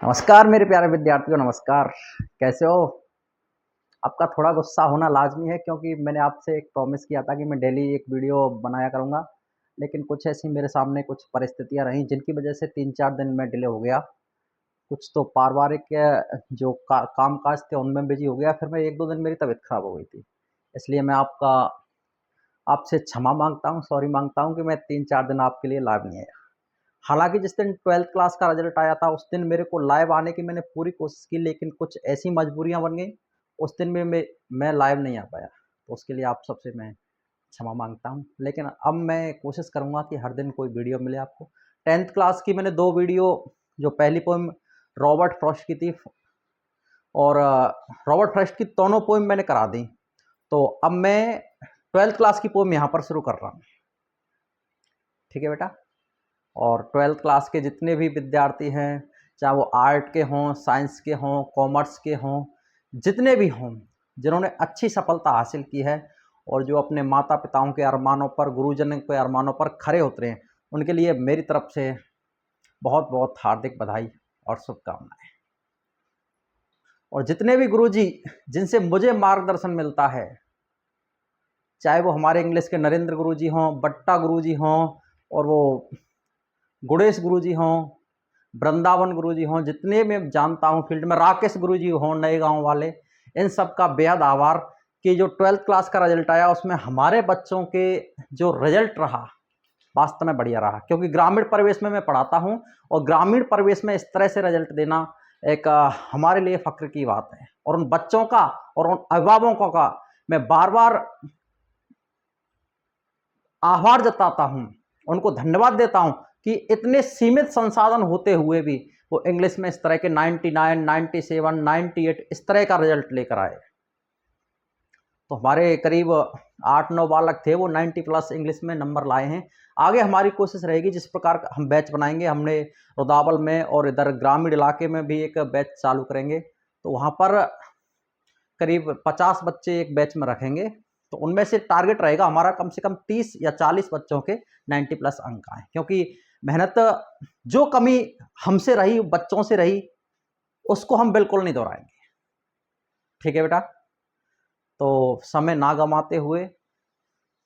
नमस्कार मेरे प्यारे विद्यार्थियों, नमस्कार। कैसे हो? आपका थोड़ा गुस्सा होना लाज़मी है क्योंकि मैंने आपसे एक प्रॉमिस किया था कि मैं डेली एक वीडियो बनाया करूँगा। लेकिन कुछ ऐसी मेरे सामने कुछ परिस्थितियाँ रहीं जिनकी वजह से 3-4 दिन में डिले हो गया। कुछ तो पारिवारिक जो काम-काज थे उनमें बिज़ी हो गया, फिर मैं 1-2 दिन मेरी तबीयत ख़राब हो गई थी। इसलिए मैं आपसे क्षमा माँगता हूँ, सॉरी माँगता हूँ कि मैं 3-4 दिन आपके लिए लाइव नहीं आया। हालाँकि जिस दिन 12th क्लास का रिज़ल्ट आया था, उस दिन मेरे को लाइव आने की मैंने पूरी कोशिश की, लेकिन कुछ ऐसी मजबूरियाँ बन गईं, उस दिन में मैं लाइव नहीं आ पाया। तो उसके लिए आप सबसे मैं क्षमा माँगता हूँ। लेकिन अब मैं कोशिश करूँगा कि हर दिन कोई वीडियो मिले आपको। 10th क्लास की मैंने 2 वीडियो, जो पहली पोएम रॉबर्ट फ्रॉस्ट की थी और रॉबर्ट फ्रॉस्ट की दोनों पोएम मैंने करा दी। तो अब मैं 12th क्लास की पोएम यहाँ पर शुरू कर रहा हूँ। ठीक है बेटा? और 12th क्लास के जितने भी विद्यार्थी हैं, चाहे वो आर्ट के हों, साइंस के हों, कॉमर्स के हों, जितने भी हों, जिन्होंने अच्छी सफलता हासिल की है और जो अपने माता-पिताओं के अरमानों पर, गुरुजनों के अरमानों पर खरे उतरे हैं, उनके लिए मेरी तरफ से बहुत-बहुत हार्दिक बधाई और शुभकामनाएँ। और जितने भी गुरुजी जिनसे मुझे मार्गदर्शन मिलता है, चाहे वो हमारे इंग्लिश के नरेंद्र गुरुजी हों, बट्टा गुरुजी हों और वो गुणेश गुरुजी हों, वृंदावन गुरुजी हों, जितने मैं जानता हूँ फील्ड में, राकेश गुरुजी हों नए गांव वाले, इन सब का बेहद आभार कि जो 12th क्लास का रिजल्ट आया उसमें हमारे बच्चों के जो रिजल्ट रहा वास्तव में बढ़िया रहा, क्योंकि ग्रामीण परिवेश में मैं पढ़ाता हूँ और ग्रामीण परिवेश में इस तरह से रिजल्ट देना एक हमारे लिए फक्र की बात है। और उन बच्चों का और उन अभिभावकों का मैं बार बार आभार जताता हूँ, उनको धन्यवाद देता हूँ कि इतने सीमित संसाधन होते हुए भी वो इंग्लिश में इस तरह के 99, 97, 98 इस तरह का रिजल्ट लेकर आए। तो हमारे करीब 8-9 बालक थे, वो 90 प्लस इंग्लिश में नंबर लाए हैं। आगे हमारी कोशिश रहेगी, जिस प्रकार हम बैच बनाएंगे, हमने रुदावल में और इधर ग्रामीण इलाके में भी एक बैच चालू करेंगे, तो वहाँ पर करीब 50 बच्चे एक बैच में रखेंगे। तो उनमें से टारगेट रहेगा हमारा कम से कम 30 या 40 बच्चों के 90 प्लस अंक आए, क्योंकि मेहनत जो कमी हमसे रही, बच्चों से रही, उसको हम बिल्कुल नहीं दोहराएंगे। ठीक है बेटा? तो समय ना गंवाते हुए,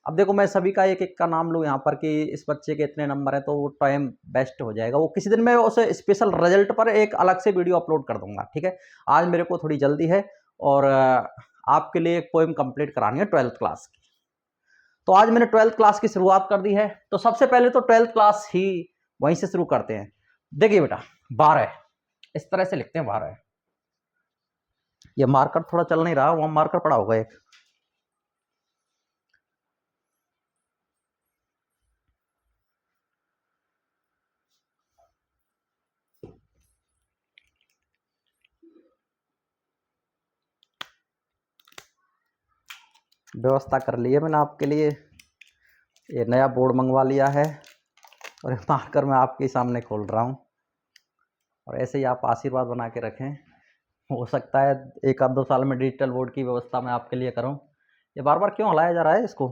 अब देखो मैं सभी का एक एक का नाम लूँ यहाँ पर कि इस बच्चे के इतने नंबर है, तो वो टाइम बेस्ट हो जाएगा। वो किसी दिन मैं उसे स्पेशल रिजल्ट पर एक अलग से वीडियो अपलोड कर दूंगा। ठीक है? आज मेरे को थोड़ी जल्दी है और आपके लिए एक पोएम कंप्लीट करानी है 12th क्लास की। तो आज मैंने 12th क्लास की शुरुआत कर दी है। तो सबसे पहले तो 12th क्लास ही वहीं से शुरू करते हैं। देखिए बेटा, 12 इस तरह से लिखते हैं 12। ये मार्कर थोड़ा चल नहीं रहा, वहां मार्कर पड़ा होगा एक। व्यवस्था कर ली है मैंने आपके लिए, ये नया बोर्ड मंगवा लिया है और मार्कर मैं आपके सामने खोल रहा हूँ। और ऐसे ही आप आशीर्वाद बना के रखें, हो सकता है 1-2 साल में डिजिटल बोर्ड की व्यवस्था मैं आपके लिए करूँ। ये बार बार क्यों हलाया जा रहा है इसको?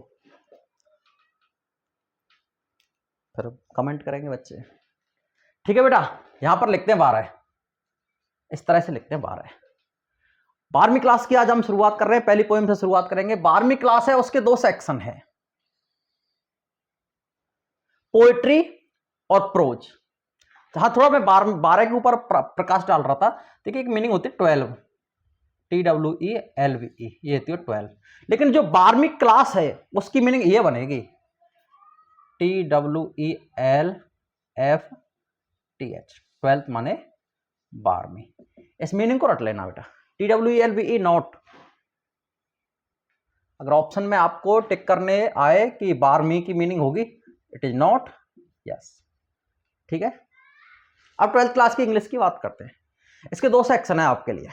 फिर कमेंट करेंगे बच्चे। ठीक है बेटा, यहाँ पर लिखते हैं 12, इस तरह से लिखते हैं 12। 12वीं क्लास की आज हम शुरुआत कर रहे हैं, पहली पोएम से शुरुआत करेंगे। 12वीं क्लास है, उसके 2 सेक्शन है, पोएट्री और प्रोज। जहां थोड़ा मैं 12 के ऊपर प्रकाश डाल रहा था। देखिए, एक मीनिंग होती है 12, TWELVE, ये होती है 12। लेकिन जो 12वीं क्लास है उसकी मीनिंग ये बनेगी TWELFTH, 12th माने 12वीं। इस मीनिंग को रट लेना बेटा, TWELVE नॉट। अगर ऑप्शन में आपको टिक करने आए कि 12वीं की मीनिंग होगी, इट इज नॉट, यस। ठीक है? अब 12th क्लास की इंग्लिश की बात करते हैं। इसके 2 सेक्शन है आपके लिए।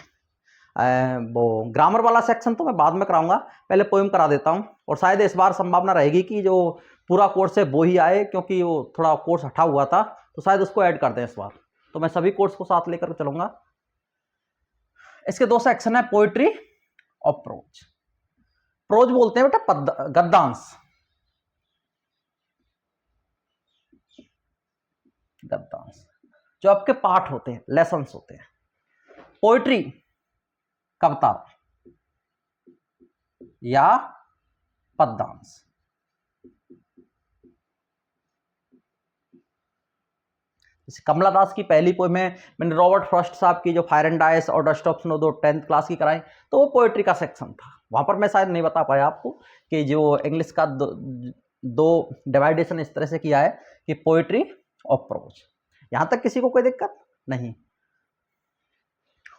वो ग्रामर वाला सेक्शन तो मैं बाद में कराऊंगा, पहले पोएम करा देता हूं। और शायद इस बार संभावना रहेगी कि जो पूरा कोर्स है वो ही आए, क्योंकि वो थोड़ा कोर्स हटा हुआ था, तो शायद उसको ऐड कर दें इस बार। तो मैं सभी कोर्स को साथ लेकर चलूंगा। इसके 2 सेक्शन है, पोएट्री और प्रोज। प्रोज बोलते हैं बेटा गद्यांश, गद्यांश। जो आपके पाठ होते हैं, लेसन्स होते हैं। पोइट्री कविता या पद्यांश। जैसे कमला दास की पहली पोएम है, मैंने रॉबर्ट फ्रॉस्ट साहब की जो फायर एंड आइस और डस्ट ऑफ स्नो, दो 10th क्लास की कराई, तो वो पोएट्री का सेक्शन था। वहां पर मैं शायद नहीं बता पाया आपको कि जो इंग्लिश का दो डिवाइडेशन इस तरह से किया है कि पोएट्री और प्रोज। यहां तक किसी को कोई दिक्कत नहीं।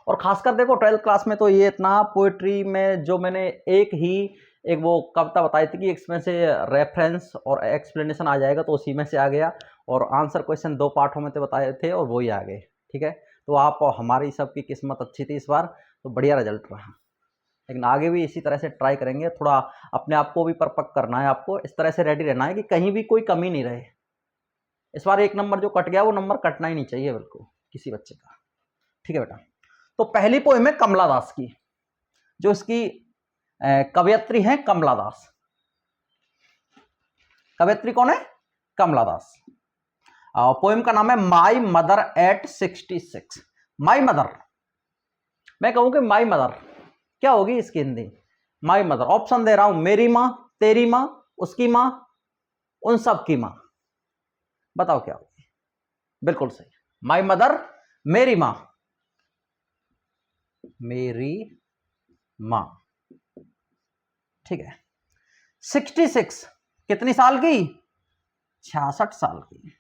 और खासकर देखो 12th क्लास में तो ये इतना पोएट्री में जो मैंने एक वो कविता बताई थी कि इसमें से रेफरेंस और एक्सप्लेनेशन आ जाएगा, तो उसी में से आ गया। और आंसर क्वेश्चन 2 पार्टों में बताए थे और वो ही आ गए। ठीक है, तो आप हमारी सबकी किस्मत अच्छी थी इस बार, तो बढ़िया रिजल्ट रहा। लेकिन आगे भी इसी तरह से ट्राई करेंगे। थोड़ा अपने आप को भी परपक करना है, आपको इस तरह से रेडी रहना है कि कहीं भी कोई कमी नहीं रहे। इस बार 1 नंबर जो कट गया वो नंबर कटना ही नहीं चाहिए बिल्कुल किसी बच्चे का। ठीक है बेटा, तो पहली पोएम है कमला दास की, जो इसकी कवयित्री हैं कमला दास। कवयित्री कौन है? कमला दास। पोएम का नाम है my mother at 66। My mother, मैं कहूं कि माई मदर क्या होगी इसकी हिंदी? My mother. ऑप्शन दे रहा हूं, मेरी मां, तेरी मां, उसकी मां, उन सब की मां। बताओ क्या होगी? बिल्कुल सही, माई मदर, मेरी मां, मेरी मां। ठीक है। 66 कितनी साल की? 66 साल की।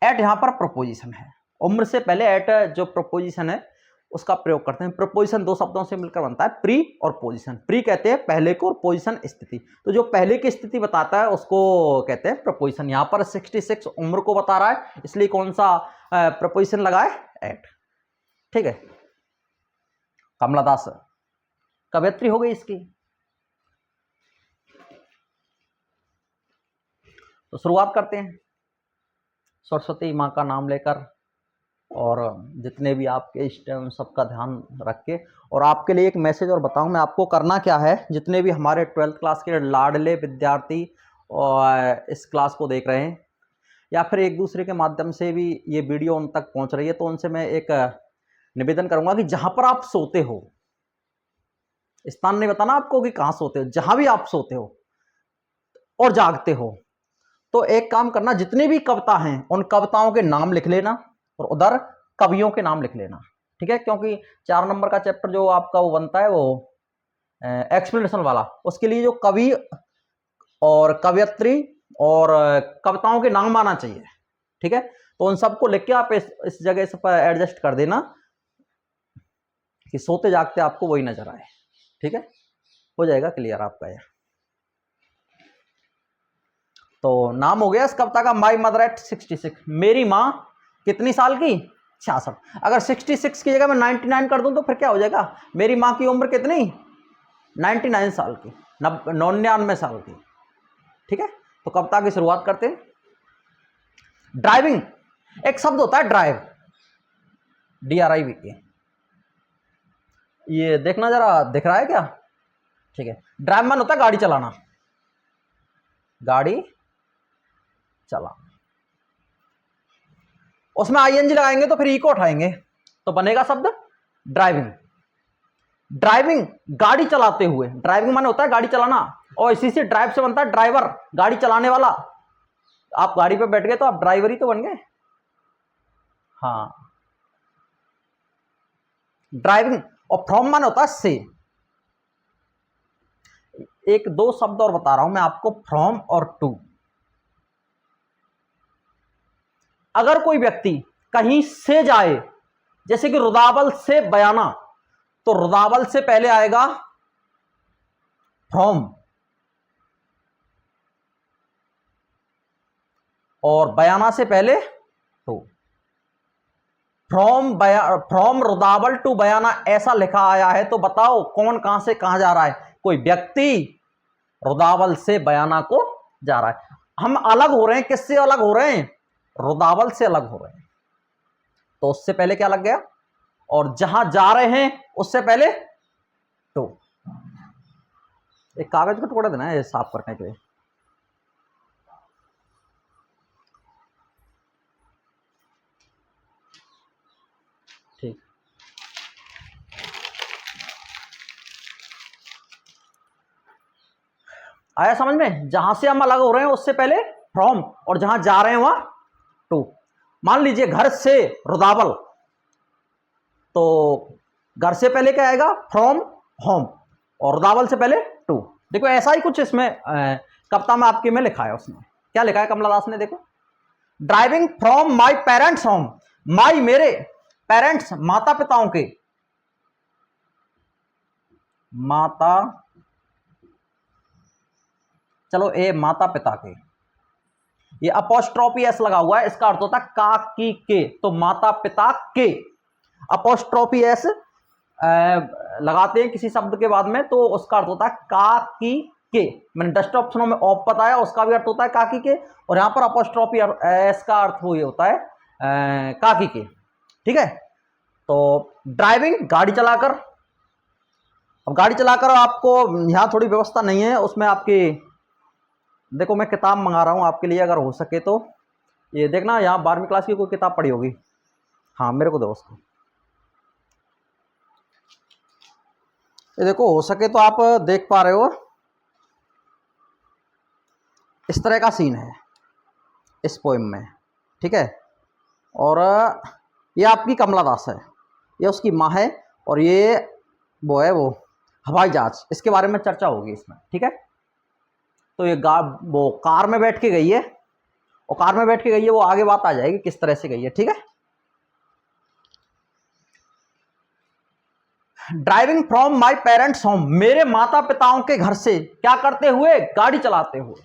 एट यहां पर प्रपोजिशन है, उम्र से पहले एट जो प्रपोजिशन है उसका प्रयोग करते हैं। प्रपोजिशन 2 शब्दों से मिलकर बनता है, प्री और पोजिशन। प्री कहते हैं पहले को और पोजिशन स्थिति, तो जो पहले की स्थिति बताता है उसको कहते हैं प्रपोजिशन। यहां पर 66 उम्र को बता रहा है, इसलिए कौन सा प्रपोजिशन लगा है? एट। ठीक है, कमला दास कवयित्री हो गई इसकी। तो शुरुआत करते हैं सरस्वती माँ का नाम लेकर, और जितने भी आपके इष्ट हैं उन सबका ध्यान रख के। और आपके लिए एक मैसेज और बताऊं मैं आपको, करना क्या है, जितने भी हमारे 12th क्लास के लाडले विद्यार्थी और इस क्लास को देख रहे हैं, या फिर एक दूसरे के माध्यम से भी ये वीडियो उन तक पहुंच रही है, तो उनसे मैं एक निवेदन करूंगा कि जहां पर आप सोते हो, स्थान नहीं बताना आपको कि कहां सोते हो, जहां भी आप सोते हो और जागते हो, तो एक काम करना, जितनी भी कविता हैं उन कविताओं के नाम लिख लेना और उधर कवियों के नाम लिख लेना। ठीक है, क्योंकि 4 नंबर का चैप्टर जो आपका वो बनता है वो एक्सप्लेनेशन वाला, उसके लिए जो कवि और कवयित्री और कविताओं के नाम आना चाहिए। ठीक है, तो उन सबको लिख के आप इस जगह से पर एडजस्ट कर देना कि सोते जागते आपको वही नजर आए। ठीक है, हो जाएगा क्लियर आपका यह। तो नाम हो गया इस कविता का, माई मदर एट 66। मेरी माँ कितनी साल की? 66। अगर 66 की जगह मैं 99 कर दूं तो फिर क्या हो जाएगा? मेरी माँ की उम्र कितनी? 99 साल की, 99 साल की। ठीक है, तो कविता की शुरुआत करते हैं। ड्राइविंग, एक शब्द होता है ड्राइव, DRIV के, ये देखना जरा, दिख रहा है क्या? ठीक है, ड्राइव मन होता है गाड़ी चलाना, गाड़ी चलाना। उसमें ING लगाएंगे तो फिर ई को उठाएंगे तो बनेगा शब्द ड्राइविंग। ड्राइविंग गाड़ी चलाते हुए, ड्राइविंग माने होता है गाड़ी चलाना, और इसी से ड्राइव से बनता है ड्राइवर, गाड़ी चलाने वाला। आप गाड़ी पे बैठ गए तो आप ड्राइवर ही तो बन गए। हाँ, ड्राइविंग। और फ्रॉम माने होता है से। एक दो शब्द और बता रहा हूं मैं आपको, फ्रॉम और टू। अगर कोई व्यक्ति कहीं से जाए, जैसे कि रुदावल से बयाना, तो रुदावल से पहले आएगा फ्रॉम, और बयाना से पहले टू। फ्रॉम रुदावल टू बयाना ऐसा लिखा आया है, तो बताओ कौन कहां से कहां जा रहा है? कोई व्यक्ति रुदावल से बयाना को जा रहा है। हम अलग हो रहे हैं, किससे अलग हो रहे हैं? रुदावल से अलग हो रहे हैं, तो उससे पहले क्या लग गया? और जहां जा रहे हैं उससे पहले टू। एक कागज का टुकड़ा देना है साफ करने के लिए। आया समझ में? जहां से हम अलग हो रहे हैं उससे पहले फ्रॉम, और जहां जा रहे हैं वहां टू। मान लीजिए घर से रुदावल, तो घर से पहले क्या आएगा? फ्रॉम होम, और रुदावल से पहले टू। देखो ऐसा ही कुछ इसमें कविता में आपके में लिखा है। उसमें क्या लिखा है कमला दास ने? देखो, driving from my parents home, my मेरे, पेरेंट्स माता पिताओं के, माता, चलो ए माता पिता के, ये अपोस्ट्रोफी एस लगा हुआ है, इसका अर्थ होता है काकी के, तो माता पिता के। अपोस्ट्रोफी एस लगाते हैं किसी शब्द के बाद में तो उसका अर्थ होता है काकी के। मैंने डस्ट ऑप्शनों में ऑफ बताया, उसका भी अर्थ होता है काकी के, और यहां पर अपोस्ट्रोफी एस का अर्थ वो ये होता है काकी के। ठीक है, तो ड्राइविंग गाड़ी चलाकर। अब गाड़ी चलाकर आपको यहां थोड़ी व्यवस्था नहीं है उसमें आपकी, देखो मैं किताब मंगा रहा हूं आपके लिए, अगर हो सके तो ये देखना, यहाँ 12वीं क्लास की कोई किताब पढ़ी होगी, हाँ मेरे को दो उसको। ये देखो हो सके तो आप देख पा रहे हो, इस तरह का सीन है इस पोएम में। ठीक है, और ये आपकी कमला दास है, ये उसकी माँ है, और ये वो है वो हवाई जहाज, इसके बारे में चर्चा होगी इसमें। ठीक है, तो ये वो कार में बैठ के गई है, और कार में बैठ के गई है, वो आगे बात आ जाएगी किस तरह से गई है। ठीक है, driving from my parents home, मेरे माता पिताओं के घर से क्या करते हुए? गाड़ी चलाते हुए।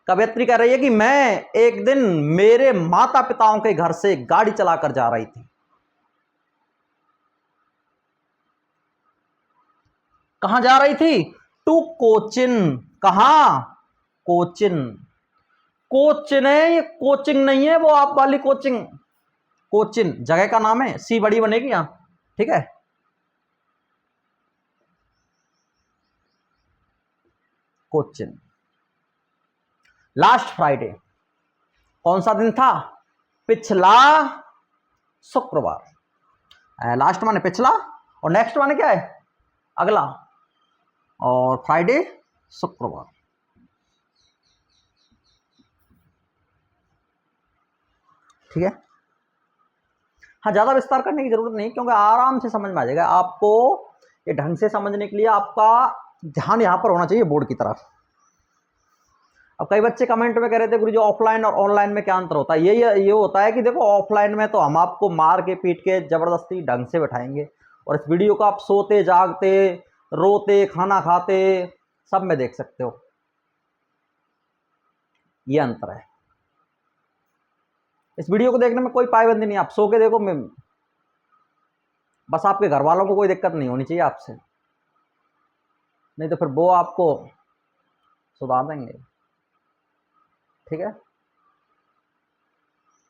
कवयित्री कह रही है कि मैं एक दिन मेरे माता पिताओं के घर से गाड़ी चलाकर जा रही थी। कहां जा रही थी? टू कोचिन। कहां? कोचिन। कोचिन है ये, कोचिंग नहीं है वो आप वाली कोचिंग। कोचिन जगह का नाम है, सी बड़ी बनेगी यहां। ठीक है, कोचिन। लास्ट फ्राइडे, कौन सा दिन था? पिछला शुक्रवार। लास्ट माने पिछला, और नेक्स्ट माने क्या है? अगला, और फ्राइडे शुक्रवार। ठीक है, हाँ ज्यादा विस्तार करने की जरूरत नहीं, क्योंकि आराम से समझ में आ जाएगा आपको। ये ढंग से समझने के लिए आपका ध्यान यहां पर होना चाहिए बोर्ड की तरफ। अब कई बच्चे कमेंट में कह रहे थे गुरुजी ऑफलाइन और ऑनलाइन में क्या अंतर होता है? ये होता है कि देखो ऑफलाइन में तो हम आपको मार के पीट के जबरदस्ती ढंग से बैठाएंगे, और इस वीडियो को आप सोते जागते रोते खाना खाते सब में देख सकते हो। ये अंतर है। इस वीडियो को देखने में कोई पाबंदी नहीं, आप सो के देखो, बस आपके घर वालों को कोई दिक्कत नहीं होनी चाहिए आपसे, नहीं तो फिर वो आपको सुधार देंगे। ठीक है,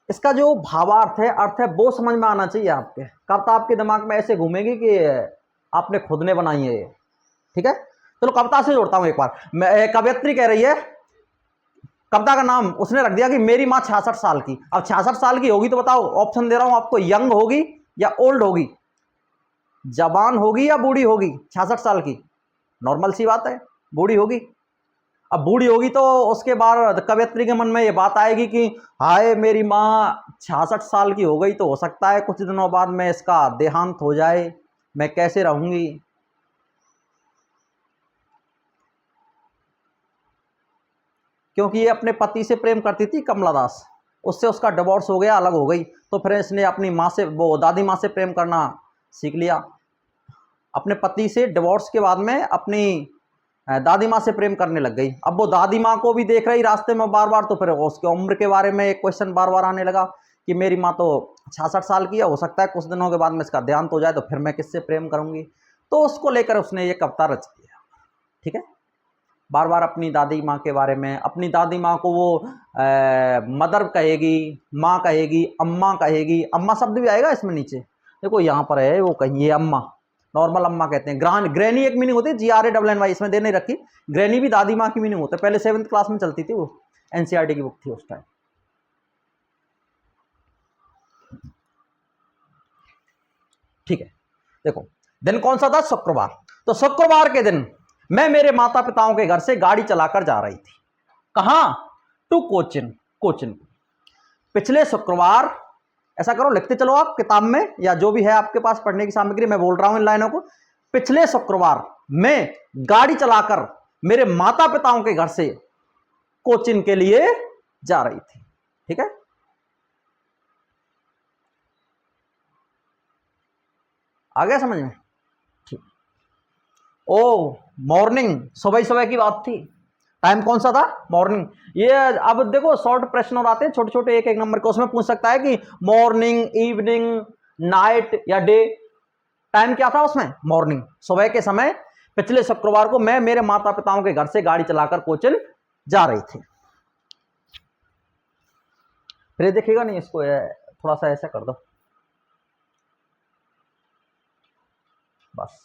इसका जो भावार्थ है, अर्थ है, वो समझ में आना चाहिए आपके। कविता आपके दिमाग में ऐसे घूमेगी कि आपने खुद ने बनाई है ये। ठीक है, चलो कविता से जोड़ता हूं एक बार। कवयित्री कह रही है, कविता का नाम उसने रख दिया कि मेरी माँ 66 साल की। अब 66 साल की होगी तो बताओ, ऑप्शन दे रहा हूं आपको, यंग होगी या ओल्ड होगी? जवान होगी या बूढ़ी होगी? 66 साल की, नॉर्मल सी बात है, बूढ़ी होगी। अब बूढ़ी होगी तो उसके बाद कवयित्री के मन में ये बात आएगी कि हाय मेरी माँ 66 साल की हो गई, तो हो सकता है कुछ दिनों बाद में इसका देहांत हो जाए, मैं कैसे रहूंगी। क्योंकि ये अपने पति से प्रेम करती थी कमला दास, उससे उसका डिवोर्स हो गया, अलग हो गई, तो फिर इसने अपनी माँ से, वो दादी माँ से प्रेम करना सीख लिया। अपने पति से डिवोर्स के बाद में अपनी दादी माँ से प्रेम करने लग गई। अब वो दादी माँ को भी देख रही रास्ते में बार बार, तो फिर उसके उम्र के बारे में एक क्वेश्चन बार बार आने लगा कि मेरी माँ तो 66 साल की है, हो सकता है कुछ दिनों के बाद में इसका देहांत हो जाए, तो फिर मैं किससे प्रेम करूंगी। तो उसको लेकर उसने ये कविता रच दिया। ठीक है, बार बार अपनी दादी माँ के बारे में, अपनी दादी माँ को वो मदर कहेगी, माँ कहेगी, अम्मा कहेगी। अम्मा शब्द भी आएगा इसमें नीचे, देखो यहाँ पर है वो कहीं, ये अम्मा, नॉर्मल अम्मा कहते हैं। ग्रैनी एक मीनिंग होती है, GRANNY, इसमें दे नहीं रखी। ग्रैनी भी दादी माँ की मीनिंग होता है, पहले 7th क्लास में चलती थी वो, NCERT की बुक थी उस टाइम। ठीक है, देखो दिन कौन सा था? शुक्रवार। तो शुक्रवार के दिन मैं मेरे माता पिताओं के घर से गाड़ी चलाकर जा रही थी। कहां? टू कोचिन, कोचिन। पिछले शुक्रवार, ऐसा करो लिखते चलो आप किताब में या जो भी है आपके पास पढ़ने की सामग्री, मैं बोल रहा हूं इन लाइनों को। पिछले शुक्रवार मैं गाड़ी चलाकर मेरे माता पिताओं के घर से कोचिन के लिए जा रही थी। ठीक है, आ गया समझ में? ठीक। ओ मॉर्निंग, सुबह सुबह की बात थी। टाइम कौन सा था? मॉर्निंग। ये अब देखो शॉर्ट प्रश्न और आते हैं छोटे छोटे, एक एक नंबर के, उसमें पूछ सकता है कि मॉर्निंग, इवनिंग, नाइट या डे। टाइम क्या था उसमें? मॉर्निंग, सुबह के समय। पिछले शुक्रवार को मैं मेरे माता पिताओं के घर से गाड़ी चलाकर कोचिन जा रही थी। फिर देखिएगा नहीं, इसको थोड़ा सा ऐसा कर दो बस।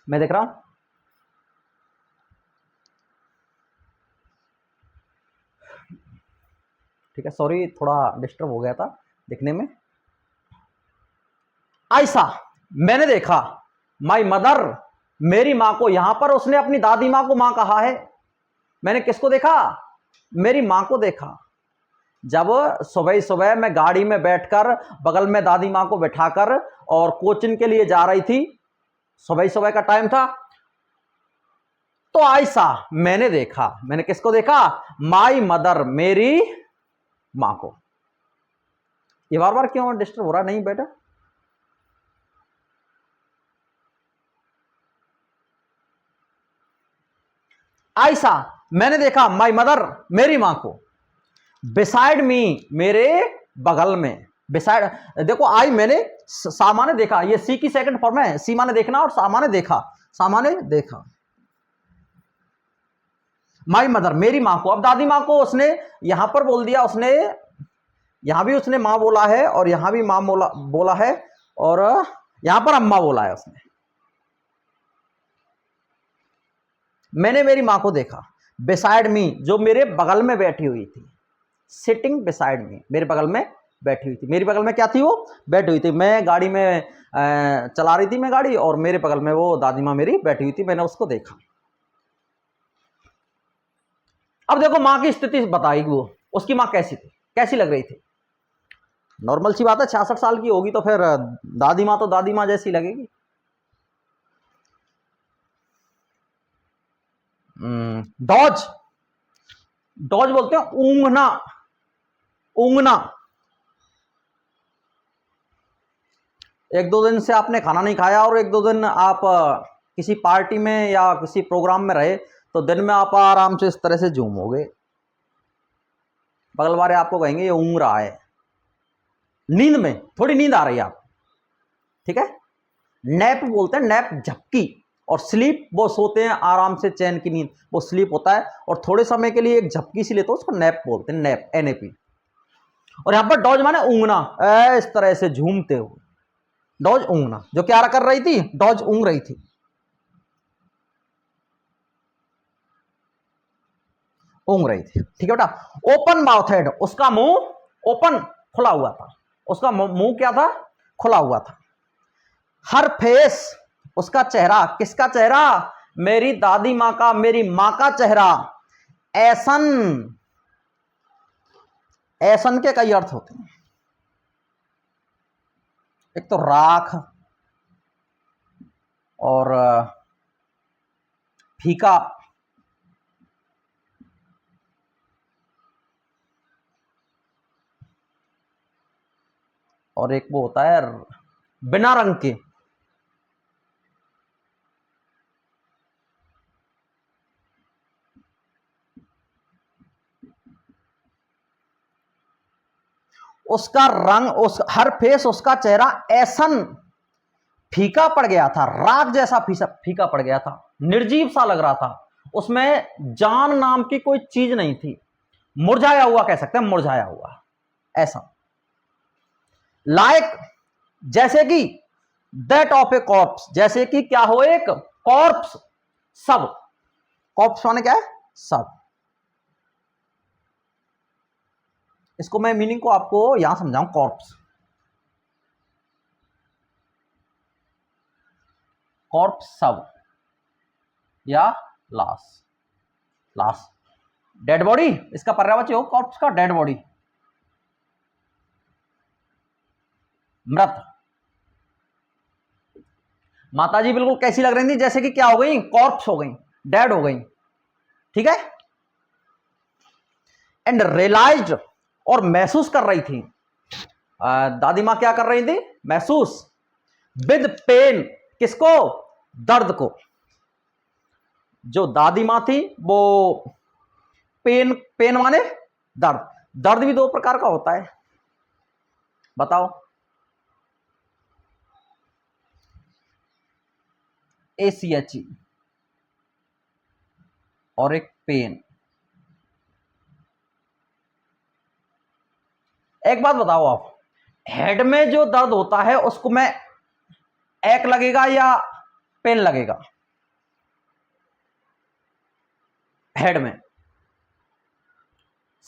मैं देख रहा हूं। ठीक है, सॉरी थोड़ा डिस्टर्ब हो गया था दिखने में। ऐसा मैंने देखा, माई मदर, मेरी मां को। यहां पर उसने अपनी दादी मां को मां कहा है। मैंने किसको देखा? मेरी मां को देखा। जब सुबह सुबह मैं गाड़ी में बैठकर बगल में दादी मां को बैठाकर और कोचिंग के लिए जा रही थी, सुबह सुबह का टाइम था, तो ऐसा मैंने देखा। मैंने किसको देखा? माई मदर, मेरी मां को। ये बार बार क्यों डिस्टर्ब हो रहा? नहीं बेटा, ऐसा मैंने देखा, माई मदर, मेरी मां को, बिसाइड मी, मेरे बगल में। बिसाइड, देखो आई मैंने, सामान्य देखा, ये सी की सेकंड फॉर्म है। सी माने देखना और सामान्य देखा, सामान्य देखा। माई मदर, मेरी मां को। अब दादी मां को उसने यहां पर बोल दिया, उसने यहां भी उसने मां बोला है और यहां भी मां बोला है और यहां पर अम्मा बोला है उसने। मैंने मेरी मां को देखा, बिसाइड मी, जो मेरे बगल में बैठी हुई थी। सिटिंग बिसाइड मी, मेरे बगल में बैठी हुई थी। मेरी बगल में क्या थी? वो बैठी हुई थी। मैं गाड़ी में चला रही थी मैं गाड़ी, और मेरे बगल में वो दादी मां मेरी बैठी हुई थी। मैंने उसको देखा। अब देखो मां की स्थिति बताएगी वो, उसकी मां कैसी थी, कैसी लग रही थी। नॉर्मल सी बात है, 66 साल की होगी तो फिर दादी मां तो दादी मां जैसी लगेगी। डॉज, डॉज बोलते हैं ऊंघना, ऊंघना। एक दो दिन से आपने खाना नहीं खाया और एक दो दिन आप किसी पार्टी में या किसी प्रोग्राम में रहे, तो दिन में आप आराम से इस तरह से झूमोगे, बगल वाले आपको कहेंगे ये ऊँग रहा है। नींद में, थोड़ी नींद आ रही है आप, ठीक है। नैप बोलते हैं, नैप झपकी, और स्लीप वो सोते हैं आराम से, चैन की नींद, वो स्लीप होता है। और थोड़े समय के लिए एक झपकी सी लेते हो, उसको नैप बोलते हैं, नैप, एनएपी। और यहां पर डॉज माने ऊँगना, इस तरह से झूमते हुए। डॉज ऊँगना, जो क्या कर रही थी? डॉज ऊँग रही थी, ऊँग रही थी, ठीक है बेटा। ओपन माउथ हेड, उसका मुंह ओपन, खुला हुआ था। उसका मुंह क्या था? खुला हुआ था। हर फेस, उसका चेहरा, किसका चेहरा? मेरी दादी मां का, मेरी मां का चेहरा। ऐसन, ऐसन के कई अर्थ होते हैं। एक तो राख और फीका, और एक वो होता है बिना रंग के। उसका रंग, उस हर फेस, उसका चेहरा ऐसन फीका पड़ गया था, राख जैसा फीका पड़ गया था, निर्जीव सा लग रहा था। उसमें जान नाम की कोई चीज नहीं थी, मुरझाया हुआ कह सकते हैं, मुरझाया हुआ ऐसा। लाइक, जैसे कि, दैट ऑफ ए कॉर्प्स, जैसे कि क्या हो? एक कॉर्प्स, सब। कॉर्प्स माने क्या है? सब। इसको मैं मीनिंग को आपको यहां समझाऊं, कॉर्प्स। कॉर्प्स शव या लाश, लाश डेड बॉडी, इसका पर्यायवाची हो कॉर्प्स का डेड बॉडी, मृत। माताजी बिल्कुल कैसी लग रही थी, जैसे कि क्या हो गई, कॉर्प्स हो गई, डेड हो गई, ठीक है। एंड रियलाइज्ड, और महसूस कर रही थी, दादी मां क्या कर रही थी, महसूस, विद पेन, किसको, दर्द को। जो दादी मां थी वो पेन, पेन माने दर्द, दर्द भी दो प्रकार का होता है, बताओ, ACHE और एक पेन। एक बात बताओ आप, हेड में जो दर्द होता है उसको मैं एक लगेगा या पेन लगेगा, हेड में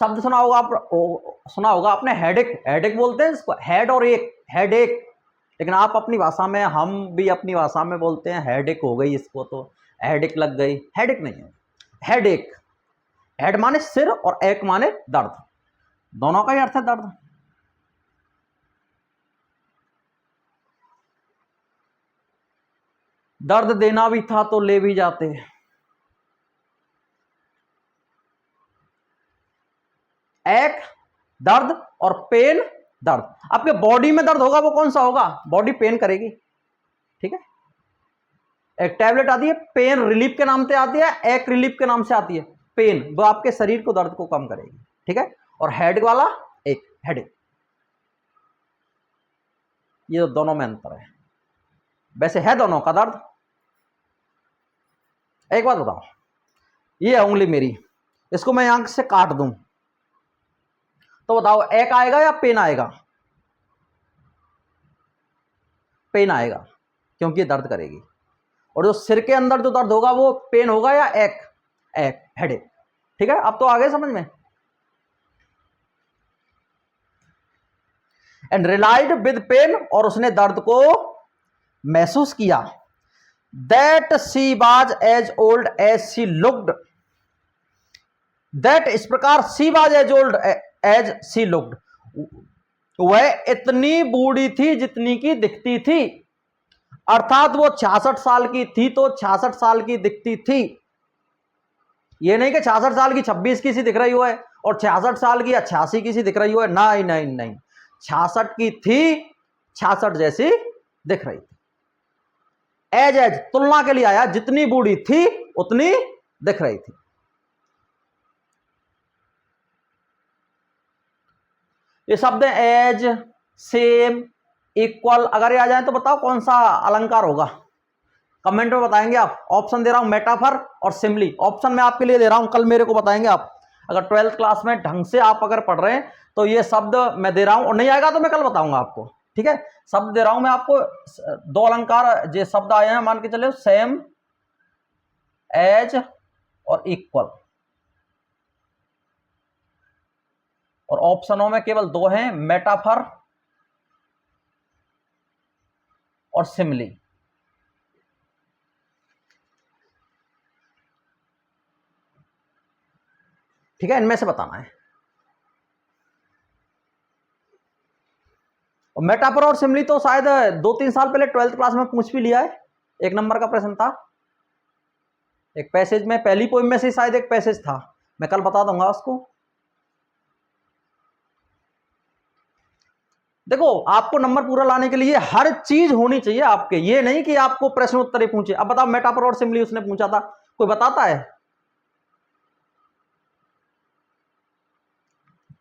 शब्द सुना होगा आप, सुना होगा आपने, हेडेक, हेडेक बोलते हैं इसको, हेड और एक, हेडेक, लेकिन आप अपनी भाषा में, हम भी अपनी भाषा में बोलते हैं हेडेक हो गई इसको, तो हेडेक लग गई, हेडेक नहीं है, हेडेक। हेड माने सिर और एक माने दर्द, दोनों का ही अर्थ है दर्द। दर्द देना भी था तो ले भी जाते, एक दर्द और पेन दर्द। आपके बॉडी में दर्द होगा वो कौन सा होगा, बॉडी पेन करेगी, ठीक है। एक टैबलेट आती है पेन रिलीफ के नाम से आती है, एक रिलीफ के नाम से आती है, पेन, वो आपके शरीर को दर्द को कम करेगी, ठीक है। और हेड वाला एक हेडेक, ये दोनों में अंतर है, वैसे है दोनों का दर्द। एक बात बताओ, ये है उंगली मेरी, इसको मैं यहां से काट दूं तो बताओ एक आएगा या पेन आएगा, पेन आएगा क्योंकि ये दर्द करेगी। और जो सिर के अंदर जो दर्द होगा वो पेन होगा या एक, एक हेडेक, ठीक है। अब तो आगे समझ में। एंड रिलाइड विद पेन, और उसने दर्द को महसूस किया, that she was as old as she looked, that इस प्रकार, she was as old as she looked, वह इतनी बूढ़ी थी जितनी की दिखती थी, अर्थात वो 66 साल की थी तो 66 साल की दिखती थी। ये नहीं कि 66 साल की 26 की सी दिख रही हो है और 66 साल की 88 की सी दिख रही हो है, नहीं नहीं नहीं, 66 की थी, 66 जैसी दिख रही थी। एज, एज तुलना के लिए आया, जितनी बूढ़ी थी उतनी दिख रही थी। ये शब्द एज, सेम, इक्वल, अगर ये आ जाए तो बताओ कौन सा अलंकार होगा, कमेंट में बताएंगे आप। ऑप्शन दे रहा हूं, मेटाफर और सिमली, ऑप्शन मैं आपके लिए दे रहा हूं, कल मेरे को बताएंगे आप। अगर 12th क्लास में ढंग से आप अगर पढ़ रहे हैं तो ये शब्द मैं दे रहा हूं, और नहीं आएगा तो मैं कल बताऊंगा आपको, ठीक है। शब्द दे रहा हूं मैं आपको, दो अलंकार जो शब्द आए हैं मान के चले, सेम, एज और इक्वल, और ऑप्शनों में केवल दो हैं, मेटाफर और सिमली। ठीक है, इनमें से बताना है। और मेटाफर और सिमली तो शायद 2-3 साल पहले 12th क्लास में पूछ भी लिया है, 1 नंबर का प्रश्न था, एक पैसेज में, पहली पोइम में से शायद एक पैसेज था, मैं कल बता दूंगा उसको। देखो, आपको नंबर पूरा लाने के लिए हर चीज होनी चाहिए आपके, ये नहीं कि आपको प्रश्न उत्तर ही पूछे। अब बताओ, मेटाफर और सिमली उसने पूछा था, कोई बताता है?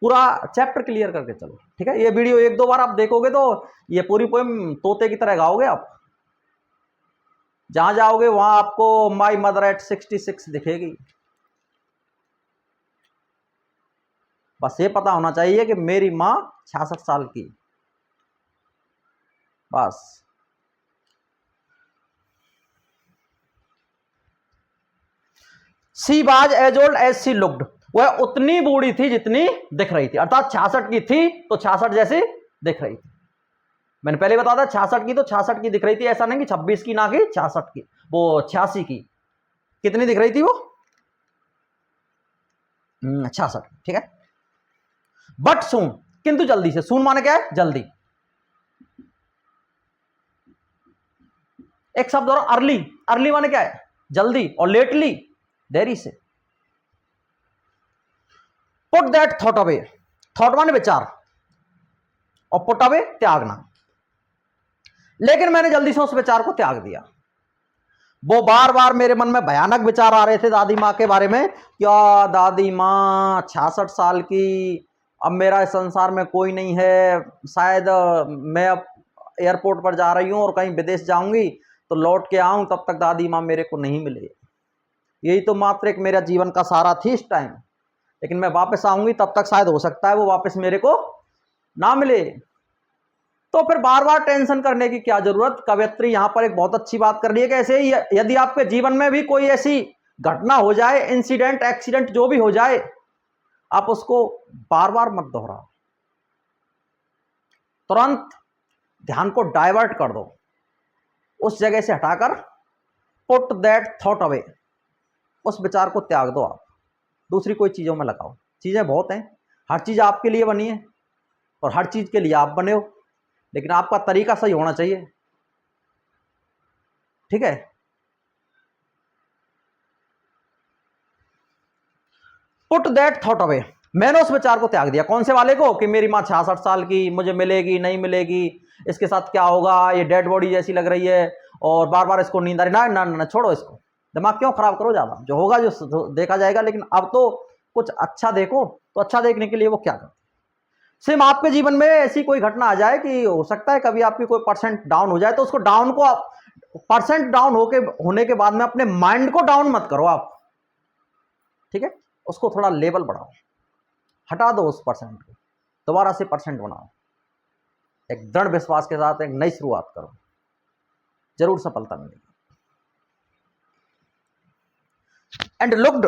पूरा चैप्टर क्लियर करके चलो, ठीक है। ये वीडियो 1-2 बार आप देखोगे तो ये पूरी पोएम तोते की तरह गाओगे आप, जहां जाओगे वहां आपको माई मदर एट 66 दिखेगी। बस ये पता होना चाहिए कि मेरी मां 66 साल की, बस। She was as old as she looked, वह उतनी बूढ़ी थी जितनी दिख रही थी, अर्थात 66 की थी तो 66 जैसी दिख रही थी। मैंने पहले बताया था 66 की, तो 66 की दिख रही थी, ऐसा नहीं कि 26 की ना कि 66 की, वो 86 की। कितनी दिख रही थी वो? 66, ठीक है। बट सून, किंतु जल्दी से। सून माने क्या है? जल्दी। एक शब्द और, अर्ली। अर्ली माने क्या है? जल्दी। और लेटली, देरी से। Put that thought away. Thought माने विचार, और पुट अवे त्यागना। लेकिन मैंने जल्दी से उस विचार को त्याग दिया। वो बार बार मेरे मन में भयानक विचार आ रहे थे दादी माँ के बारे में। क्या दादी माँ 66 साल की, अब मेरा इस संसार में कोई नहीं है, शायद मैं अब एयरपोर्ट पर जा रही हूँ और कहीं विदेश जाऊंगी तो लौट के आऊं, तब तक दादी माँ मेरे को नहीं मिले। यही तो मात्र एक मेरा जीवन का सारा थी इस टाइम। लेकिन मैं वापस आऊंगी तब तक शायद हो सकता है वो वापस मेरे को ना मिले। तो फिर बार बार टेंशन करने की क्या जरूरत। कवयित्री यहां पर एक बहुत अच्छी बात कर रही है कि ऐसे ही यदि आपके जीवन में भी कोई ऐसी घटना हो जाए, इंसिडेंट, एक्सीडेंट जो भी हो जाए, आप उसको बार बार मत दोहराओ, तुरंत ध्यान को डाइवर्ट कर दो, उस जगह से हटाकर पुट दैट थॉट अवे, उस विचार को त्याग दो। आप दूसरी कोई चीजों में लगाओ। चीजें बहुत हैं, हर चीज आपके लिए बनी है और हर चीज के लिए आप बने हो, लेकिन आपका तरीका सही होना चाहिए, ठीक है। पुट दैट थॉट अवे, मैंने उस विचार को त्याग दिया। कौन से वाले को? कि मेरी माँ 66 साल की, मुझे मिलेगी नहीं मिलेगी, इसके साथ क्या होगा, ये डेड बॉडी जैसी लग रही है और बार बार इसको नींद आ रही। ना ना ना, छोड़ो इसको, दिमाग क्यों खराब करो ज्यादा, जो होगा जो देखा जाएगा। लेकिन अब तो कुछ अच्छा देखो। तो अच्छा देखने के लिए वो क्या करते? सेम आपके जीवन में ऐसी कोई घटना आ जाए कि हो सकता है कभी आपकी कोई परसेंट डाउन हो जाए, तो उसको डाउन को आप परसेंट डाउन होने के बाद में अपने माइंड को डाउन मत करो आप, ठीक है। उसको थोड़ा लेवल बढ़ाओ, हटा दो उस परसेंट को, दोबारा से परसेंट बनाओ, एक दृढ़ विश्वास के साथ एक नई शुरुआत करो, जरूर सफलता मिलेगी। एंड लुक्ड,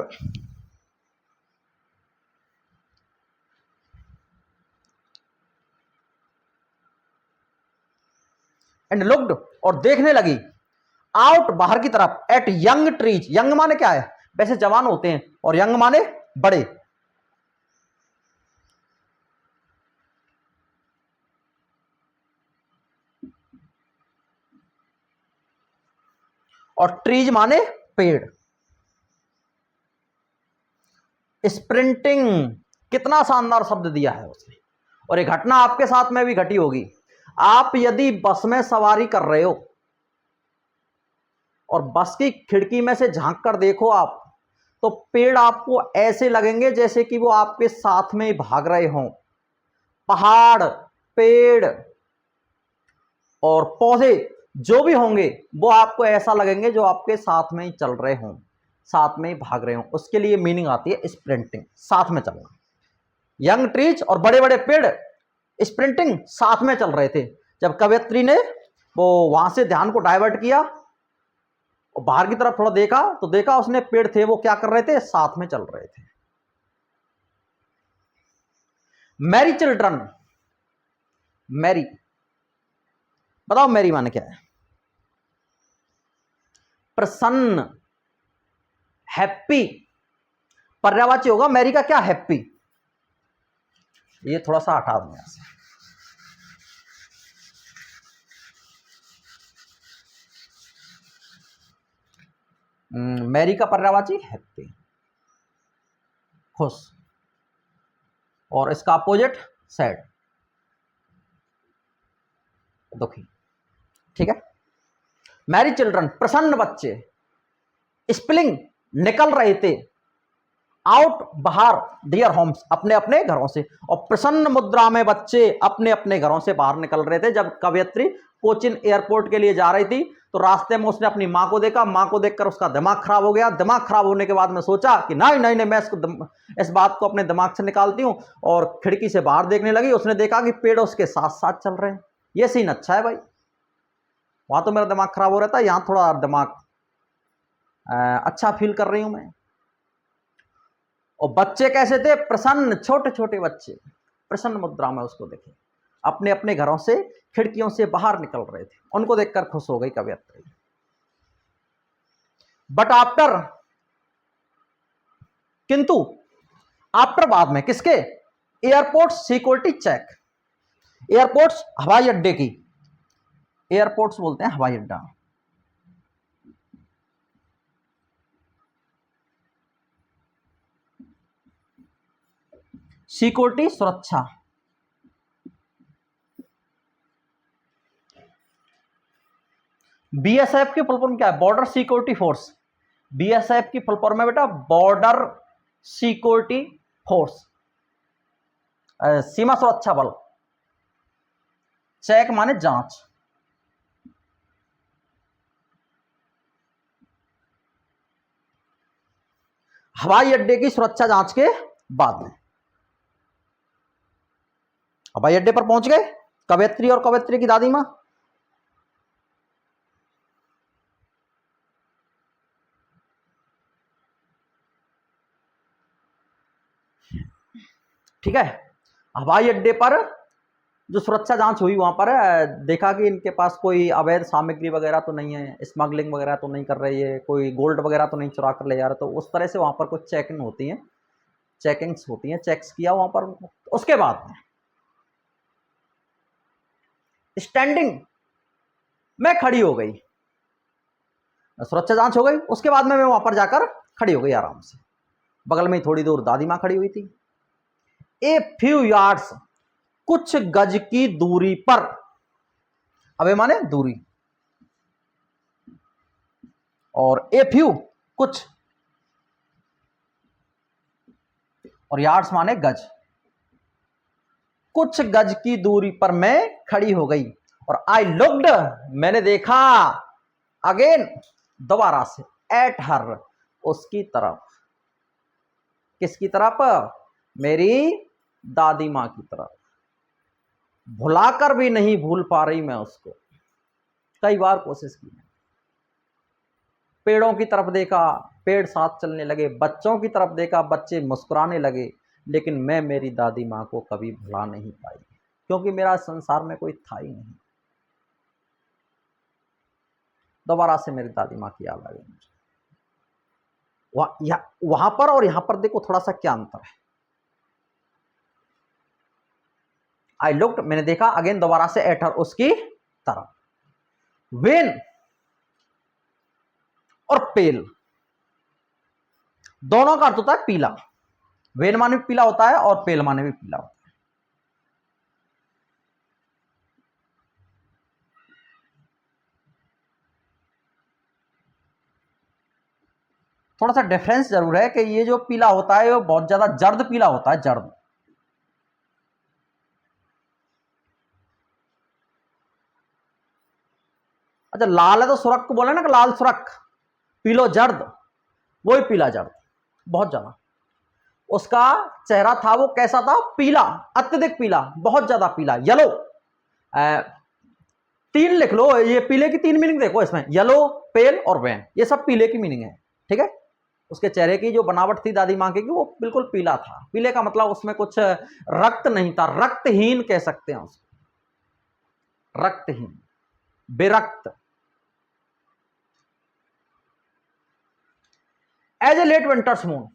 एंड लुक्ड, और देखने लगी, आउट, बाहर की तरफ, एट यंग ट्रीज। यंग माने क्या है? वैसे जवान होते हैं, और यंग माने बड़े। और ट्रीज माने पेड़। स्प्रिंटिंग, कितना शानदार शब्द दिया है उसने। और ये घटना आपके साथ में भी घटी होगी। आप यदि बस में सवारी कर रहे हो और बस की खिड़की में से झांक कर देखो आप, तो पेड़ आपको ऐसे लगेंगे जैसे कि वो आपके साथ में ही भाग रहे हों। पहाड़, पेड़ और पौधे जो भी होंगे वो आपको ऐसा लगेंगे जो आपके साथ में ही चल रहे हों, साथ में ही भाग रहे हों। उसके लिए मीनिंग आती है स्प्रिंटिंग, साथ में चलना। यंग ट्रीज और बड़े बड़े पेड़ स्प्रिंटिंग, साथ में चल रहे थे। जब कवयित्री ने वो वहां से ध्यान को डाइवर्ट किया और बाहर की तरफ थोड़ा देखा, तो देखा उसने पेड़ थे वो क्या कर रहे थे? साथ में चल रहे थे। मैरी चिल्ड्रन, मैरी, बताओ मैरी माने क्या है? प्रसन्न, हैप्पी। पर्यायवाची होगा मैरी का क्या? हैप्पी। ये थोड़ा सा हटा दूं यहां से। मैरी का पर्यायवाची हैप्पी, खुश, और इसका अपोजिट सैड, दुखी, ठीक है। मैरी चिल्ड्रन, प्रसन्न बच्चे, स्पिलिंग, निकल रहे थे, आउट, बाहर, डियर होम्स, अपने अपने घरों से। और प्रसन्न मुद्रा में बच्चे अपने अपने घरों से बाहर निकल रहे थे। जब कवयित्री कोचिन एयरपोर्ट के लिए जा रही थी तो रास्ते में उसने अपनी माँ को देखा। माँ को देखकर उसका दिमाग खराब हो गया। दिमाग खराब होने के बाद में सोचा कि नहीं नहीं नहीं, मैं इस बात को अपने दिमाग से निकालती हूँ, और खिड़की से बाहर देखने लगी। उसने देखा कि पेड़ उसके साथ साथ चल रहे हैं। ये सीन अच्छा है भाई, वहां तो मेरा दिमाग खराब हो रहा था, यहां थोड़ा दिमाग अच्छा फील कर रही हूं मैं। और बच्चे कैसे थे? प्रसन्न, छोटे छोटे बच्चे प्रसन्न मुद्रा में उसको देखे। अपने अपने घरों से खिड़कियों से बाहर निकल रहे थे। उनको देखकर खुश हो गई कवयत्री। बट आफ्टर, किंतु आफ्टर बाद में किसके? Airport security check. एयरपोर्ट्स हवाई अड्डे की, एयरपोर्ट्स बोलते हैं हवाई अड्डा। सिक्योरिटी सुरक्षा, बीएसएफ की फुल फॉर्म क्या है? Border security force. बीएसएफ की फुल फॉर्म है बेटा बॉर्डर सिक्योरिटी फोर्स, सीमा सुरक्षा बल। चेक माने जांच। हवाई अड्डे की सुरक्षा जांच के बाद में हवाई अड्डे पर पहुंच गए कवयत्री और कवयत्री की दादी मां। ठीक है, हवाई अड्डे पर जो सुरक्षा जांच हुई वहां पर देखा कि इनके पास कोई अवैध सामग्री वगैरह तो नहीं है, स्मगलिंग वगैरह तो नहीं कर रही है, कोई गोल्ड वगैरह तो नहीं चुरा कर ले जा रहा। तो उस तरह से वहां पर कुछ चेकिंग होती है, चेकिंग्स होती हैं, चेक्स किया वहां पर। उसके बाद स्टैंडिंग में खड़ी हो गई, सुरक्षा जांच हो गई। उसके बाद में मैं वहां पर जाकर खड़ी हो गई आराम से। बगल में थोड़ी दूर दादी मां खड़ी हुई थी। ए फ्यू यार्ड्स, कुछ गज की दूरी पर, अबे माने दूरी, और ए फ्यू कुछ, और यार्ड्स माने गज। कुछ गज की दूरी पर मैं खड़ी हो गई और आई लुक्ड, मैंने देखा, अगेन दोबारा से, एट हर, उसकी तरफ। किसकी तरफ? मेरी दादी मां की तरफ। भुलाकर भी नहीं भूल पा रही मैं उसको। कई बार कोशिश की, पेड़ों की तरफ देखा, पेड़ साथ चलने लगे, बच्चों की तरफ देखा, बच्चे मुस्कुराने लगे, लेकिन मैं मेरी दादी मां को कभी भुला नहीं पाई, क्योंकि मेरा संसार में कोई था ही नहीं। दोबारा से मेरी दादी मां की याद आ गई मुझे। वहां पर और यहां पर देखो थोड़ा सा क्या अंतर है। आई लुक्ड, मैंने देखा, अगेन दोबारा से, एट हर, उसकी तरफ। वेन और पेल, दोनों का अर्थ होता है पीला। वेन माने भी पीला होता है और पेल माने भी पीला होता है। थोड़ा सा डिफरेंस जरूर है कि ये जो पीला होता है वो बहुत ज्यादा जर्द पीला होता है, जर्द। अच्छा, लाल है तो सुरख को बोले ना कि लाल सुरख, पीलो जर्द, वही पीला जर्द, बहुत ज्यादा। उसका चेहरा था वो कैसा था? पीला, अत्यधिक पीला, बहुत ज्यादा पीला, येलो। तीन लिख लो, ये पीले की तीन मीनिंग देखो इसमें, येलो, पेल और वैन, ये सब पीले की मीनिंग है। ठीक है, उसके चेहरे की जो बनावट थी दादी मां की, वो बिल्कुल पीला था। पीले का मतलब उसमें कुछ रक्त नहीं था, रक्तहीन कह सकते हैं उसको, रक्तहीन, बेरक्त। As a late winter's moon,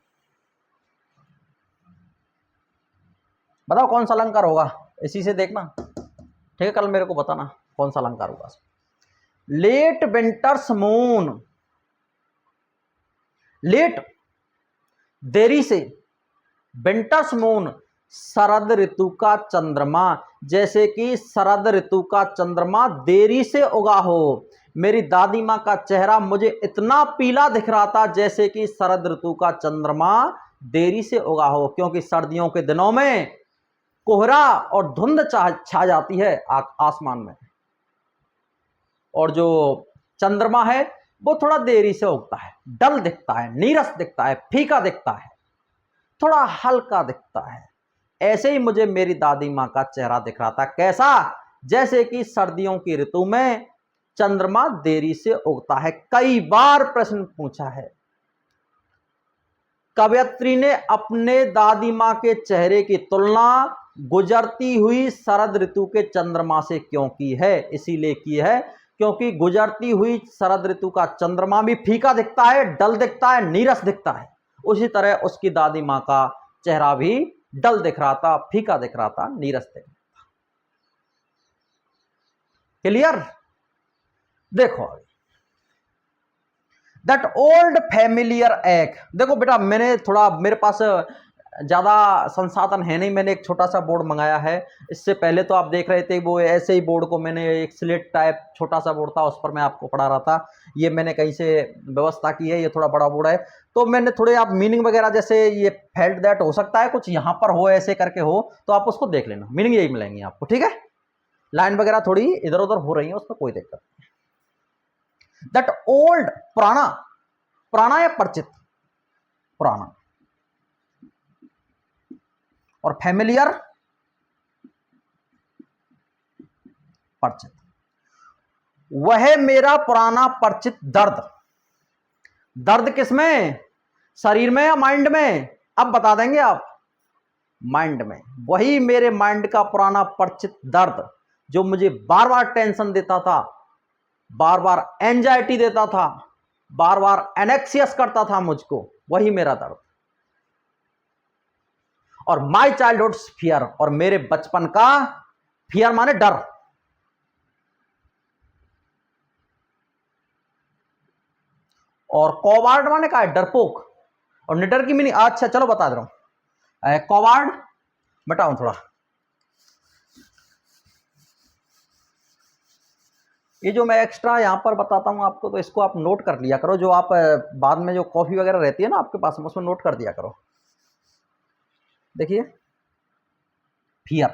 बताओ कौन सा अलंकार होगा, इसी से देखना। ठीक है, कल मेरे को बताना कौन सा अलंकार होगा। लेट विंटर्स मून, लेट देरी से, विंटर्स मून शरद ऋतु का चंद्रमा, जैसे कि शरद ऋतु का चंद्रमा देरी से उगा हो। मेरी दादी मां का चेहरा मुझे इतना पीला दिख रहा था जैसे कि शरद ऋतु का चंद्रमा देरी से उगा हो, क्योंकि सर्दियों के दिनों में कोहरा और धुंध छा जाती है आसमान में, और जो चंद्रमा है वो थोड़ा देरी से उगता है, डल दिखता है, नीरस दिखता है, फीका दिखता है, थोड़ा हल्का दिखता है। ऐसे ही मुझे मेरी दादी मां का चेहरा दिख रहा था, कैसा? जैसे कि सर्दियों की ऋतु में चंद्रमा देरी से उगता है। कई बार प्रश्न पूछा है, कवयत्री ने अपने दादी मां के चेहरे की तुलना गुजरती हुई शरद ऋतु के चंद्रमा से क्यों की है? इसीलिए की है क्योंकि गुजरती हुई शरद ऋतु का चंद्रमा भी फीका दिखता है, डल दिखता है, नीरस दिखता है। उसी तरह उसकी दादी माँ का चेहरा भी डल दिख रहा था, फीका दिख रहा था, नीरस दिख रहा था। क्लियर? देखो दैट ओल्ड फैमिलियर एक, देखो बेटा मैंने थोड़ा, मेरे पास ज़्यादा संसाधन है नहीं, मैंने एक छोटा सा बोर्ड मंगाया है। इससे पहले तो आप देख रहे थे वो ऐसे ही बोर्ड को, मैंने एक स्लेट टाइप छोटा सा बोर्ड था, उस पर मैं आपको पढ़ा रहा था। ये मैंने कहीं से व्यवस्था की है, ये थोड़ा बड़ा बोर्ड है। तो मैंने थोड़े, आप मीनिंग वगैरह जैसे ये फेल्ट दैट हो सकता है कुछ यहाँ पर हो, ऐसे करके हो, तो आप उसको देख लेना, मीनिंग यही मिलेंगी आपको, ठीक है। लाइन वगैरह थोड़ी इधर उधर हो रही है, उसमें कोई दिक्कत नहीं। दैट ओल्ड, पुराना, पुराना या परिचित, पुराना, और फैमिलियर, परिचित। वह मेरा पुराना परिचित दर्द, दर्द किसमें, शरीर में या माइंड में? अब बता देंगे आप, माइंड में। वही मेरे माइंड का पुराना परिचित दर्द जो मुझे बार बार टेंशन देता था, बार बार एंजाइटी देता था, बार बार एनेक्सियस करता था मुझको, वही मेरा दर्द। और माई चाइल्डहुड फियर, और मेरे बचपन का फियर माने डर, और कॉवार्ड माने का है डरपोक, और निडर की मीनिंग, अच्छा चलो बता दे रहा हूं। कॉवार्ड बताऊं थोड़ा, ये जो मैं एक्स्ट्रा यहां पर बताता हूं आपको, तो इसको आप नोट कर लिया करो, जो आप बाद में जो कॉफी वगैरह रहती है ना आपके पास में, उसमें नोट कर दिया करो। देखिए, फियर,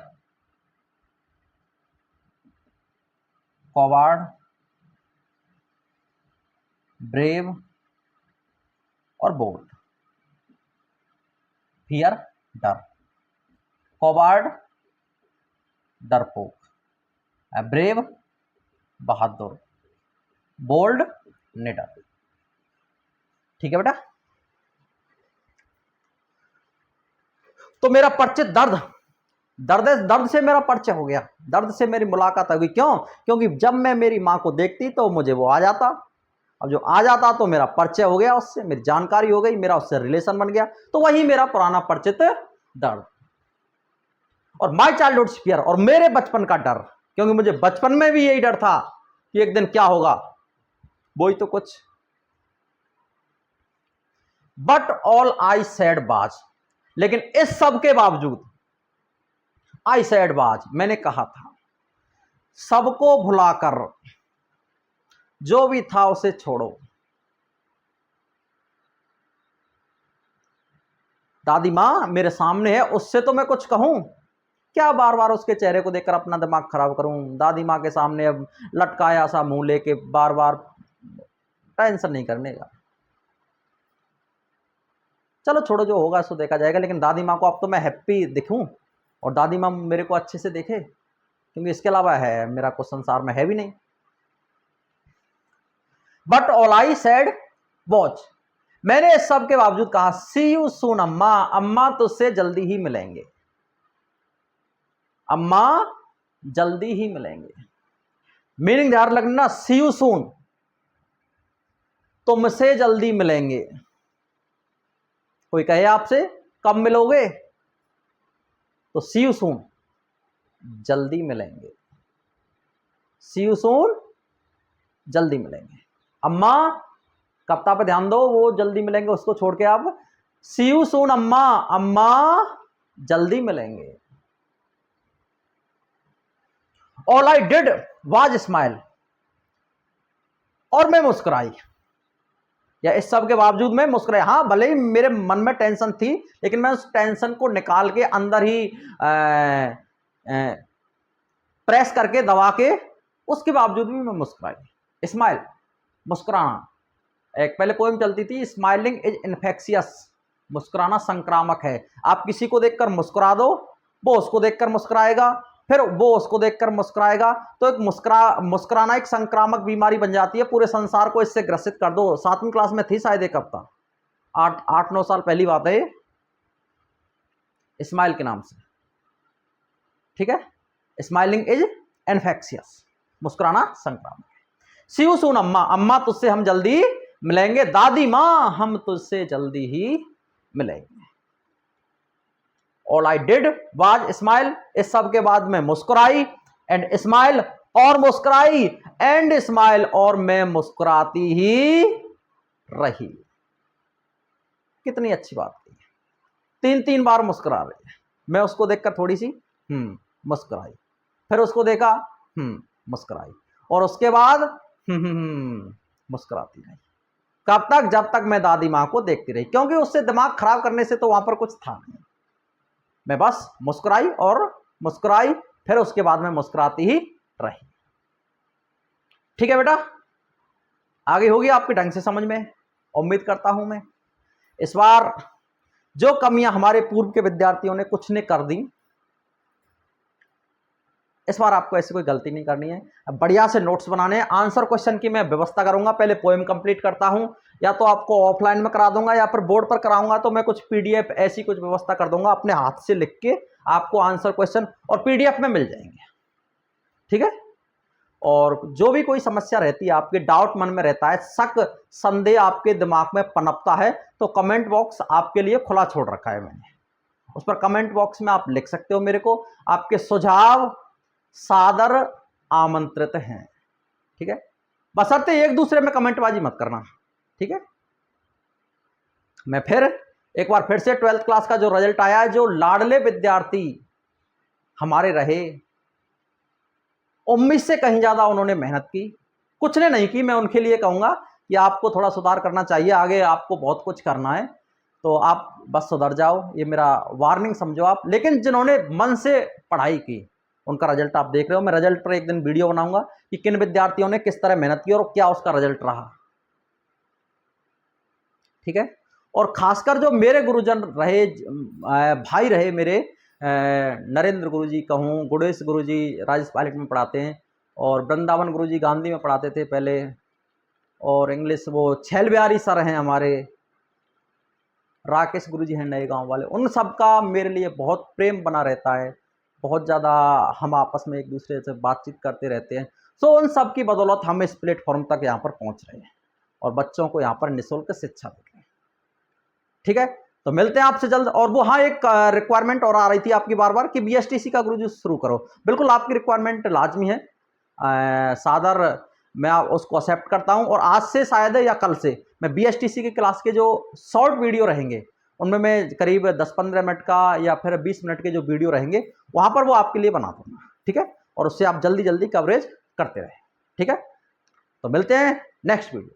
कॉवार्ड, ब्रेव और बोल्ड। फियर डर, कॉवार्ड डरपोक, ब्रेव बहादुर, बोल्ड निडर। ठीक है बेटा। तो मेरा परिचित दर्द, दर्द से मेरा परिचय हो गया, दर्द से मेरी मुलाकात हुई। क्यों? क्योंकि जब मैं मेरी मां को देखती तो मुझे वो आ जाता, अब जो आ जाता तो मेरा परिचय हो गया उससे, मेरी जानकारी हो गई, मेरा उससे रिलेशन बन गया, तो वही मेरा पुराना परिचित दर्द। और माई चाइल्डहुड फियर, और मेरे बचपन का डर, क्योंकि मुझे बचपन में भी यही डर था कि एक दिन क्या होगा, वही तो कुछ। बट ऑल आई सेड बाज, लेकिन इस सब के बावजूद, आई सेड बाज मैंने कहा था, सबको भुलाकर जो भी था उसे छोड़ो। दादी मां मेरे सामने है, उससे तो मैं कुछ कहूं क्या, बार बार उसके चेहरे को देखकर अपना दिमाग खराब करूं? दादी मां के सामने अब लटकाया सा मुंह लेके बार बार टेंशन नहीं करने का। चलो छोड़ो, जो होगा सो देखा जाएगा, लेकिन दादी माँ को अब तो मैं हैप्पी दिखूं, और दादी माँ मेरे को अच्छे से देखे, क्योंकि इसके अलावा है मेरा कुछ संसार में है भी नहीं। But all I said watch, मैंने इस सब के बावजूद कहा, सी यू सून अम्मा, अम्मा तुझसे जल्दी ही मिलेंगे, अम्मा जल्दी ही मिलेंगे। मीनिंग ध्यान रखना, सी यू सून, तुमसे जल्दी मिलेंगे। कोई कहे आपसे कब मिलोगे, तो सी यू सून, जल्दी मिलेंगे, सी यू सून, जल्दी मिलेंगे। अम्मा, कप्ता पे ध्यान दो, वो जल्दी मिलेंगे उसको छोड़ के आप सी यू सून अम्मा, अम्मा जल्दी मिलेंगे। All I did was smile, और मैं मुस्कुराई, या इस सब के बावजूद मैं मुस्कुराई। हाँ, भले ही मेरे मन में टेंशन थी, लेकिन मैं उस टेंशन को निकाल के अंदर ही प्रेस करके दबा के, उसके बावजूद भी मैं मुस्कुराई। स्माइल, मुस्कुराना। एक पहले पोएम चलती थी, स्माइलिंग इज इन्फेक्शियस, मुस्कुराना संक्रामक है। आप किसी को देखकर मुस्कुरा दो, वो उसको देखकर मुस्कुराएगा, फिर वो उसको देखकर मुस्कुराएगा, तो एक मुस्कुराना एक संक्रामक बीमारी बन जाती है। पूरे संसार को इससे ग्रसित कर दो। 7वीं क्लास में थी शायद एक हफ्ता, 8-9 साल पहली बात है, स्माइल के नाम से। ठीक है, स्माइलिंग इज इन्फेक्शियस, मुस्कुराना संक्रामक है। सी यू सून अम्मा, अम्मा तुझसे हम जल्दी मिलेंगे। दादी माँ हम तुझसे जल्दी ही मिलेंगे। All I did was smile, इस सब के बाद मैं मुस्कुराई, एंड स्माइल और मुस्कुराई, एंड स्माइल और मैं मुस्कुराती ही रही। कितनी अच्छी बात की, 3 बार मुस्कुरा रही है। मैं उसको देखकर थोड़ी सी मुस्कुराई, फिर उसको देखा मुस्कुराई, और उसके बाद मुस्कुराती रही। कब तक? जब तक मैं दादी माँ को देखती रही, क्योंकि उससे दिमाग खराब करने से तो वहां पर कुछ था नहीं। मैं बस मुस्कुराई और मुस्कुराई, फिर उसके बाद मैं मुस्कुराती ही रही। ठीक है बेटा, आगे होगी आपके ढंग से समझ में, उम्मीद करता हूं मैं। इस बार जो कमियां हमारे पूर्व के विद्यार्थियों ने कुछ ने कर दी, इस बार आपको ऐसी कोई गलती नहीं करनी है। बढ़िया से नोट्स बनाने हैं। आंसर क्वेश्चन की मैं व्यवस्था करूंगा, पहले पोएम कंप्लीट करता हूं, या तो आपको ऑफलाइन में करा दूंगा या फिर बोर्ड पर कराऊंगा, तो मैं कुछ पीडीएफ ऐसी कुछ व्यवस्था कर दूंगा, अपने हाथ से लिख के आपको आंसर क्वेश्चन और पीडीएफ में मिल जाएंगे। ठीक है, और जो भी कोई समस्या रहती है, आपके डाउट मन में रहता है, शक संदेह आपके दिमाग में पनपता है, तो कमेंट बॉक्स आपके लिए खुला छोड़ रखा है मैंने। उस पर कमेंट बॉक्स में आप लिख सकते हो मेरे को, आपके सुझाव सादर आमंत्रित हैं। ठीक है, बशर्ते एक दूसरे में कमेंटबाजी मत करना। ठीक है, मैं फिर एक बार फिर से 12th क्लास का जो रिजल्ट आया है, जो लाडले विद्यार्थी हमारे रहे, उम्मीद से कहीं ज्यादा उन्होंने मेहनत की, कुछ ने नहीं की। मैं उनके लिए कहूंगा कि आपको थोड़ा सुधार करना चाहिए, आगे आपको बहुत कुछ करना है, तो आप बस सुधर जाओ, ये मेरा वार्निंग समझो आप। लेकिन जिन्होंने मन से पढ़ाई की, उनका रिजल्ट आप देख रहे हो। मैं रिजल्ट पर एक दिन वीडियो बनाऊंगा कि किन विद्यार्थियों ने किस तरह मेहनत की और क्या उसका रिजल्ट रहा। ठीक है, और खासकर जो मेरे गुरुजन रहे, भाई रहे मेरे, नरेंद्र गुरुजी कहूँ, गुणेश गुरुजी राजेश पायलट में पढ़ाते हैं, और वृंदावन गुरुजी गांधी में पढ़ाते थे पहले, और इंग्लिश वो छैल बिहारी सर हैं हमारे, राकेश गुरुजी हैं नए गांव वाले, उन सब का मेरे लिए बहुत प्रेम बना रहता है, बहुत ज़्यादा हम आपस में एक दूसरे से बातचीत करते रहते हैं। सो उन सब की बदौलत हम इस प्लेटफॉर्म तक यहाँ पर पहुँच रहे हैं और बच्चों को यहाँ पर निःशुल्क शिक्षा दे रहे हैं। ठीक है, तो मिलते हैं आपसे जल्द। और वो हाँ, एक रिक्वायरमेंट और आ रही थी आपकी बार बार कि बीएसटीसी का गुरुजी शुरू करो। बिल्कुल आपकी रिक्वायरमेंट लाजमी है, सादर मैं उसको एक्सेप्ट करता हूं, और आज से शायद या कल से मैं बीएसटीसी की क्लास के जो शॉर्ट वीडियो रहेंगे, उनमें मैं करीब 10-15 मिनट का या फिर 20 मिनट के जो वीडियो रहेंगे, वहां पर वो आपके लिए बना दूंगा। ठीक है, और उससे आप जल्दी जल्दी कवरेज करते रहे। ठीक है, तो मिलते हैं नेक्स्ट वीडियो।